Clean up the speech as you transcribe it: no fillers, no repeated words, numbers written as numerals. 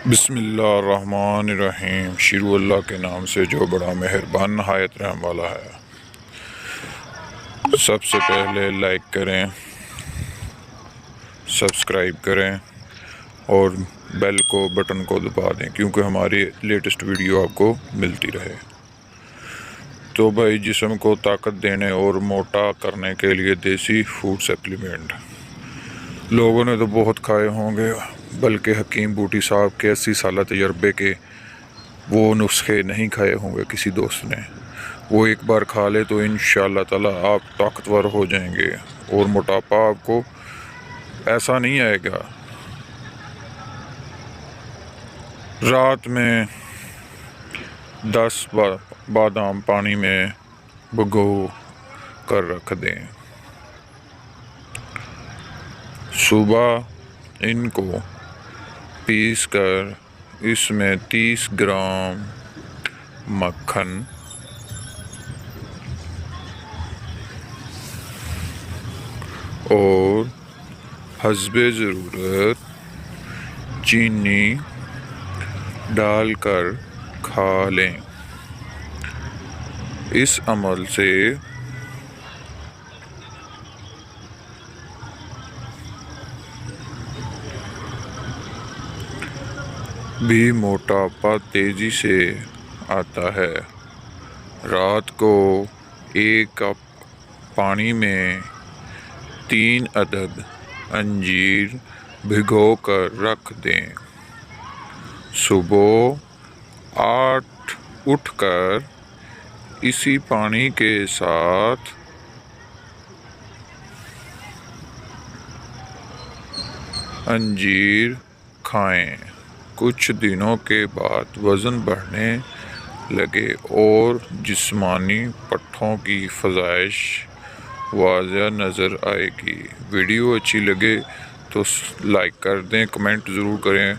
بسم اللہ الرحمن الرحیم۔ شروع اللہ کے نام سے جو بڑا مہربان نہایت رحم والا ہے۔ سب سے پہلے لائک کریں، سبسکرائب کریں اور بیل کو بٹن کو دبا دیں کیونکہ ہماری لیٹسٹ ویڈیو آپ کو ملتی رہے۔ تو بھائی، جسم کو طاقت دینے اور موٹا کرنے کے لیے دیسی فوڈ سپلیمنٹ لوگوں نے تو بہت کھائے ہوں گے، بلکہ حکیم بوٹی صاحب کے 80 سالہ تجربے کے وہ نسخے نہیں کھائے ہوں گے کسی دوست نے۔ وہ ایک بار کھا لے تو انشاءاللہ تعالی آپ طاقتور ہو جائیں گے اور موٹاپا آپ کو ایسا نہیں آئے گا۔ رات میں 10 بادام پانی میں بھگو کر رکھ دیں، صبح ان کو پیس کر اس میں 30 گرام مکھن اور حسب ضرورت چینی ڈال کر کھا لیں۔ اس عمل سے بھی موٹاپا تیزی سے آتا ہے۔ رات کو 1 کپ پانی میں 3 عدد انجیر بھگو کر رکھ دیں۔ صبح 8 اٹھ کر اسی پانی کے ساتھ انجیر کھائیں۔ کچھ دنوں کے بعد وزن بڑھنے لگے اور جسمانی پٹھوں کی فزائش واضح نظر آئے گی۔ ویڈیو اچھی لگے تو لائک کر دیں، کمنٹ ضرور کریں۔